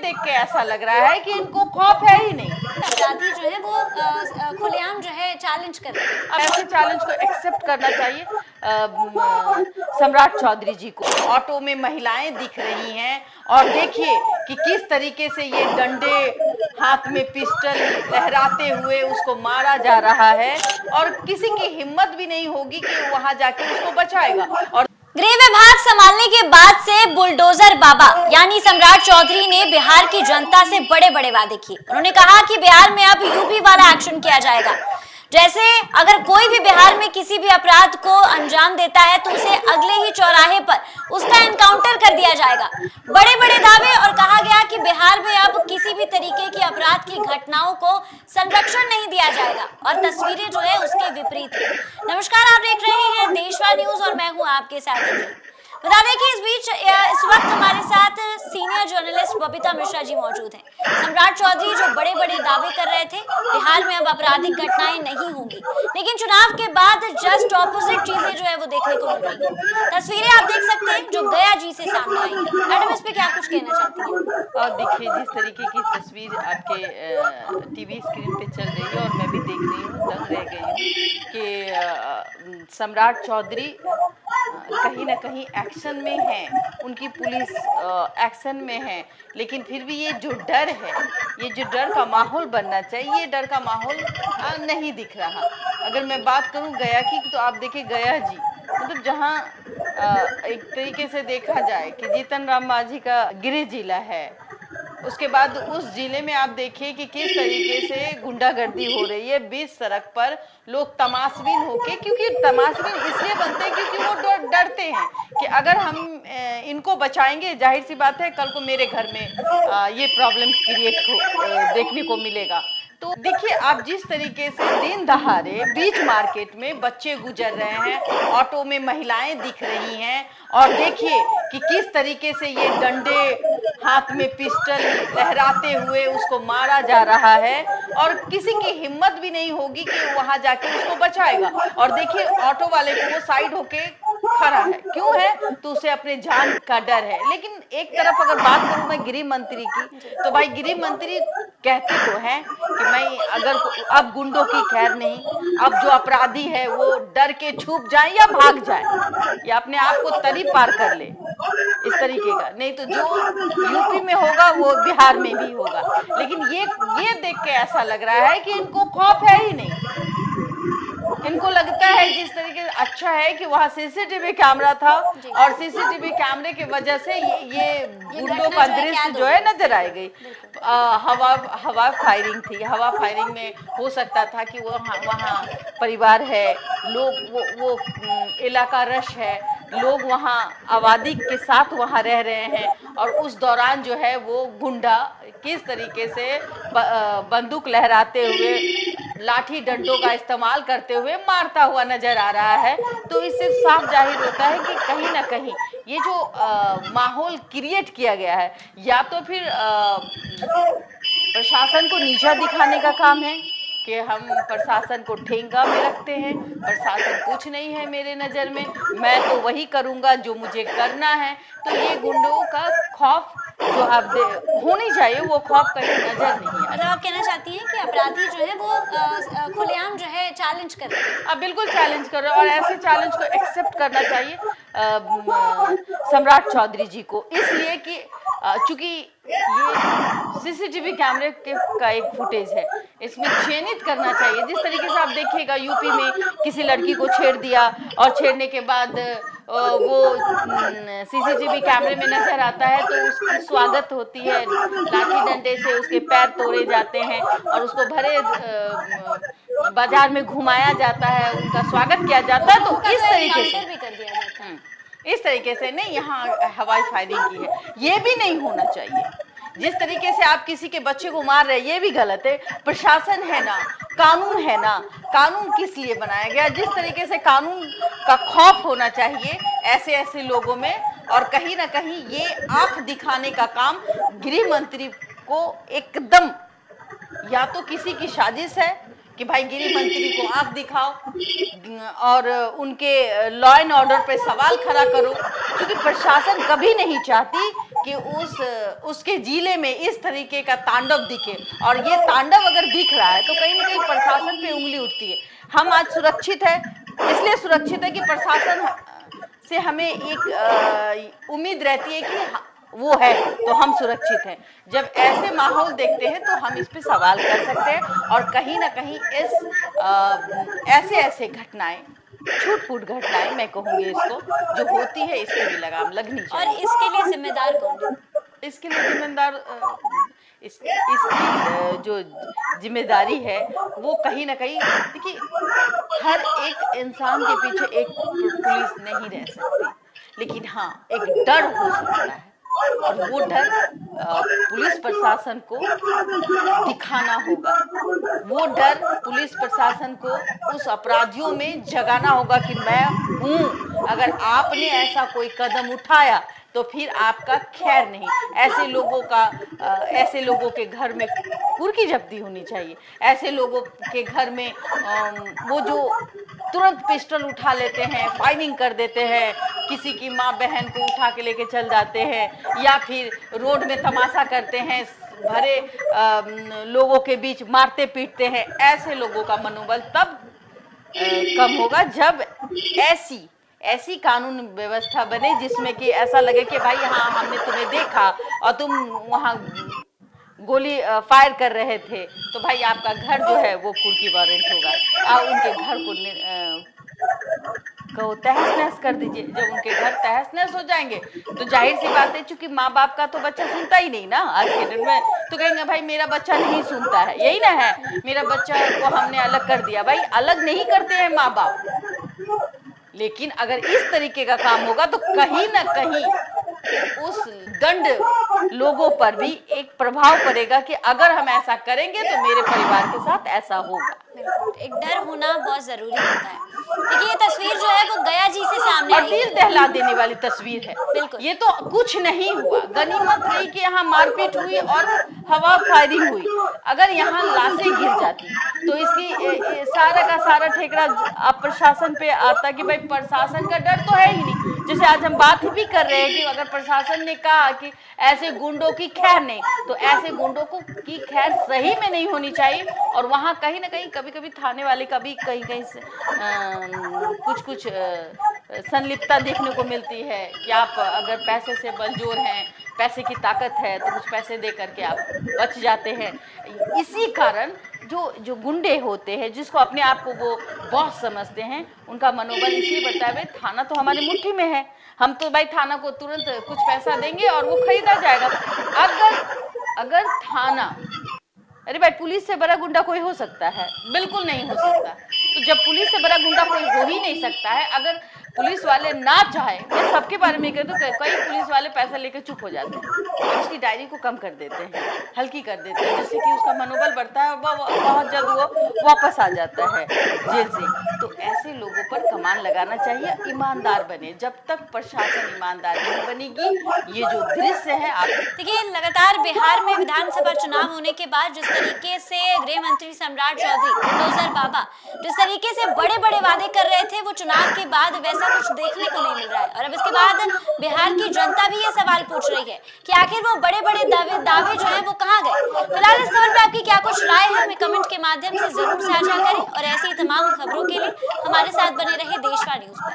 देख के ऐसा लग रहा है कि इनको खौफ है ही नहीं। अपराधी जो है वो खुलेआम जो है चैलेंज कर रहे हैं। अब ऐसे चैलेंज को एक्सेप्ट करना चाहिए सम्राट चौधरी जी को। ऑटो में महिलाएं दिख रही हैं और देखिए कि किस तरीके से ये डंडे हाथ में पिस्टल लहराते हुए उसको मारा जा रहा है और किसी की हिम्मत भी नहीं होगी कि वहां जाके उसको बचाएगा। और गृह विभाग संभालने के बाद से बुलडोजर बाबा यानी सम्राट चौधरी ने बिहार की जनता से बड़े बड़े वादे किए। उन्होंने कहा कि बिहार में अब यूपी वाला एक्शन किया जाएगा, जैसे अगर कोई भी बिहार में किसी भी अपराध को अंजाम देता है तो उसे अगले ही चौराहे पर उसका एनकाउंटर कर दिया जाएगा। बड़े बड़े दावे और कहा गया कि बिहार में अब किसी भी तरीके की अपराध की घटनाओं को संरक्षण नहीं दिया जाएगा और तस्वीरें जो है उसके विपरीत है। नमस्कार, आप देख रहे हैं देशवार न्यूज और मैं हूं आपके साथ। बता दें कि इस बीच इस वक्त हमारे साथ सीनियर जर्नलिस्ट बबीता मिश्रा जी मौजूद हैं। सम्राट चौधरी जो बड़े बड़े दावे कर रहे थे बिहार में अब आपराधिक घटनाएं नहीं होंगी, लेकिन चुनाव के बाद जस्ट ऑपोजिट चीजें जो है वो देखने को मिल रही है। तस्वीरें आप देख सकते हैं जो गया जी से सामने आई है। मैडम, इस पे क्या कुछ कहना चाहती हैं? और देखिए जिस तरीके की तस्वीर आपके टीवी स्क्रीन पे चल रही है और मैं भी देख रही हूँ, दंग रह गई हूँ कि सम्राट चौधरी कहीं ना कहीं एक्शन में है, उनकी पुलिस एक्शन में है, लेकिन फिर भी ये जो डर है, ये जो डर का माहौल बनना चाहिए, ये डर का माहौल नहीं दिख रहा। अगर मैं बात करूं गया की तो आप देखिए गया जी, मतलब जहां एक तरीके से देखा जाए कि जीतन राम मांझी का गृह जिला है, उसके बाद उस जिले में आप देखिए कि किस तरीके से गुंडागर्दी हो रही है। बीच सड़क पर लोग तमाशबीन होके, क्योंकि तमाशबीन इसलिए बनते हैं क्योंकि वो डरते हैं कि अगर हम इनको बचाएंगे, जाहिर सी बात है कल को मेरे घर में ये प्रॉब्लम क्रिएट देखने को मिलेगा। तो देखिए आप जिस तरीके से दिन दहाड़े बीच मार्केट में बच्चे गुजर रहे हैं, ऑटो में महिलाएं दिख रही हैं और देखिए कि किस तरीके से ये डंडे हाथ में पिस्टल लहराते हुए उसको मारा जा रहा है और किसी की हिम्मत भी नहीं होगी कि वहां जाके उसको बचाएगा। और देखिए ऑटो वाले को वो साइड होके खड़ा है, क्यों है? तो उसे अपने जान का डर है। लेकिन एक तरफ अगर बात करूं मैं गृह मंत्री की, तो भाई गृह मंत्री कहते तो हैं कि मैं अगर अब गुंडों की खैर नहीं, अब जो अपराधी है वो डर के छुप जाए या भाग जाए या अपने आप को तरी पार कर ले, इस तरीके का। नहीं तो जो यूपी में होगा वो बिहार में भी होगा। लेकिन ये देख के ऐसा लग रहा है कि इनको खौफ है ही नहीं। इनको लगता है जिस तरीके से अच्छा है कि वहाँ सीसीटीवी कैमरा था और सीसीटीवी कैमरे की वजह से ये गुंडों का दृश्य जो है नजर आ गई। हवा फायरिंग थी, हवा फायरिंग में हो सकता था कि वहाँ परिवार है, लोग वो इलाका रश है, लोग वहाँ आबादी के साथ वहाँ रह रहे हैं और उस दौरान जो है वो गुंडा किस तरीके से बंदूक लहराते हुए, लाठी डंडों का इस्तेमाल करते हुए मारता हुआ नजर आ रहा है। तो इससे साफ जाहिर होता है कि कहीं ना कहीं ये जो माहौल क्रिएट किया गया है, या तो फिर प्रशासन को नीचा दिखाने का काम है कि हम प्रशासन को ठेंगा में रखते हैं, प्रशासन कुछ नहीं है मेरे नज़र में, मैं तो वही करूंगा जो मुझे करना है। तो ये गुंडों का खौफ जो आप होनी चाहिए वो खौफ कहीं नजर नहीं आ रहा। आप कहना चाहती हैं कि अपराधी जो है वो खुलेआम जो है चैलेंज कर रहे हैं? अब बिल्कुल चैलेंज कर रहे हैं और ऐसे चैलेंज को एक्सेप्ट करना चाहिए सम्राट चौधरी जी को, इसलिए कि चूंकि ये सीसीटीवी कैमरे का एक फुटेज है, इसमें चयनित करना चाहिए। जिस तरीके से आप देखिएगा यूपी में किसी लड़की को छेड़ दिया और छेड़ने के बाद वो सीसीटीवी कैमरे में नजर आता है तो उसकी स्वागत होती है, लाठी डंडे से उसके पैर तोड़े जाते हैं और उसको भरे बाजार में घुमाया जाता है, उनका स्वागत किया जाता है। तो इस तरीके से भी कर दिया जाता है, इस तरीके से नहीं, यहाँ हवाई फायरिंग की है, ये भी नहीं होना चाहिए। जिस तरीके से आप किसी के बच्चे को मार रहे हैं ये भी गलत है। प्रशासन है ना, कानून है ना, कानून किस लिए बनाया गया? जिस तरीके से कानून का खौफ होना चाहिए ऐसे लोगों में, और कहीं ना कहीं ये आंख दिखाने का काम गृह मंत्री को एकदम, या तो किसी की साजिश है कि भाई गृह मंत्री को आंख दिखाओ और उनके लॉ एंड ऑर्डर पे सवाल खड़ा करो, क्योंकि प्रशासन कभी नहीं चाहती कि उसके जिले में इस तरीके का तांडव दिखे। और ये तांडव अगर दिख रहा है तो कहीं ना कहीं प्रशासन पे उंगली उठती है। हम आज सुरक्षित है, इसलिए सुरक्षित है कि प्रशासन से हमें एक उम्मीद रहती है कि वो है तो हम सुरक्षित हैं। जब ऐसे माहौल देखते हैं तो हम इस पे सवाल कर सकते हैं, और कहीं ना कहीं ऐसे ऐसे घटनाएं, छूट-फूट घटनाएं मैं कहूँगी इसको, जो होती है इस पे भी लगाम लगनी चाहिए। और इसके लिए जिम्मेदार कौन है? इसके लिए जिम्मेदार इसकी जो जिम्मेदारी है वो कहीं ना कहीं, देखिए हर एक इंसान के पीछे एक पुलिस नहीं रह सकती, लेकिन हाँ एक डर हो सकता है, और वो डर पुलिस प्रशासन को दिखाना होगा। वो डर पुलिस प्रशासन को उस अपराधियों में जगाना होगा कि मैं हूँ, अगर आपने ऐसा कोई कदम उठाया तो फिर आपका खैर नहीं। ऐसे लोगों के घर में कुर्की जब्ती होनी चाहिए। ऐसे लोगों के घर में वो जो तुरंत पिस्टल उठा लेते हैं, फायरिंग कर देते हैं, किसी की माँ बहन को उठा के लेके चल जाते हैं, या फिर रोड में तमाशा करते हैं, भरे लोगों के बीच मारते पीटते हैं, ऐसे लोगों का मनोबल तब कम होगा जब ऐसी कानून व्यवस्था बने जिसमें कि ऐसा लगे कि भाई हाँ हमने तुम्हें देखा और तुम वहाँ गोली फायर कर रहे थे, तो भाई आपका घर जो है वो कुर्की वारंट होगा। आप उनके घर को तहस नहस कर दीजिए। जब उनके घर तहस नहस हो जाएंगे तो जाहिर सी बात है, चूंकि माँ बाप का तो बच्चा सुनता ही नहीं ना आज के दिन में, तो कहेंगे भाई मेरा बच्चा नहीं सुनता है, यही ना है, मेरा बच्चा को हमने अलग कर दिया। भाई अलग नहीं करते हैं माँ बाप, लेकिन अगर इस तरीके का काम होगा तो कहीं ना कहीं उस दंड लोगों पर भी एक प्रभाव पड़ेगा कि अगर हम ऐसा करेंगे तो मेरे परिवार के साथ ऐसा होगा। एक डर होना बहुत जरूरी होता है। देखिए ये तस्वीर जो है वो गया जी से सामने और दिल दहला देने वाली तस्वीर है। बिल्कुल। ये तो कुछ नहीं हुआ, गनीमत रही कि यहाँ मारपीट हुई और हवा फायरिंग हुई। अगर यहाँ लाशें गिर जाती तो इसकी सारा का सारा ठेकरा अब प्रशासन पे आता कि भाई प्रशासन का डर तो है ही नहीं। जैसे आज हम बात भी कर रहे हैं कि अगर प्रशासन ने कहा कि ऐसे गुंडों की खैर नहीं, तो ऐसे गुंडों की खैर सही में नहीं होनी चाहिए। और वहाँ कहीं ना कहीं कभी कभी थाने वाले का भी कहीं कहीं से कुछ संलिप्तता देखने को मिलती है कि आप अगर पैसे से बलजोर हैं, पैसे की ताकत है, तो कुछ पैसे दे करके आप बच जाते हैं। इसी कारण जो गुंडे होते हैं, जिसको अपने आप को वो बॉस समझते हैं, उनका मनोबल इसलिए बढ़ता है। भाई थाना तो हमारी मुट्ठी में है, हम तो भाई थाना को तुरंत कुछ पैसा देंगे और वो खरीदा जाएगा। अगर थाना, अरे भाई पुलिस से बड़ा गुंडा कोई हो सकता है? बिल्कुल नहीं हो सकता। तो जब पुलिस से बड़ा गुंडा कोई हो ही नहीं सकता है, अगर पुलिस वाले ना चाहे, मैं सबके बारे में कहती हूँ, कई पुलिस वाले पैसा लेकर चुप हो जाते हैं, उसकी डायरी को कम कर देते हैं, हल्की कर देते हैं, जिससे कि उसका मनोबल बढ़ता है और बहुत जल्द वो वापस आ जाता है जेल से। तो ऐसे लोगों पर कमान लगाना चाहिए, ईमानदार बने। जब तक प्रशासन ईमानदार नहीं बनेगी, ये जो दृश्य है आप देखिए, लगातार बिहार में विधानसभा चुनाव होने के बाद जिस तरीके से गृह मंत्री सम्राट चौधरी, बुलडोजर बाबा जिस तरीके से बड़े बड़े वादे कर रहे थे, वो चुनाव के बाद वैसा कुछ देखने को नहीं मिल रहा है। और अब इसके बाद बिहार की जनता भी ये सवाल पूछ रही है कि आखिर वो बड़े बड़े दावे जो है वो कहाँ गए। फिलहाल इस खबर पे आपकी क्या कुछ राय है, हमें कमेंट के माध्यम से जरूर साझा करें, और ऐसी तमाम खबरों के लिए हमारे साथ बने रहे देशवा न्यूज पर।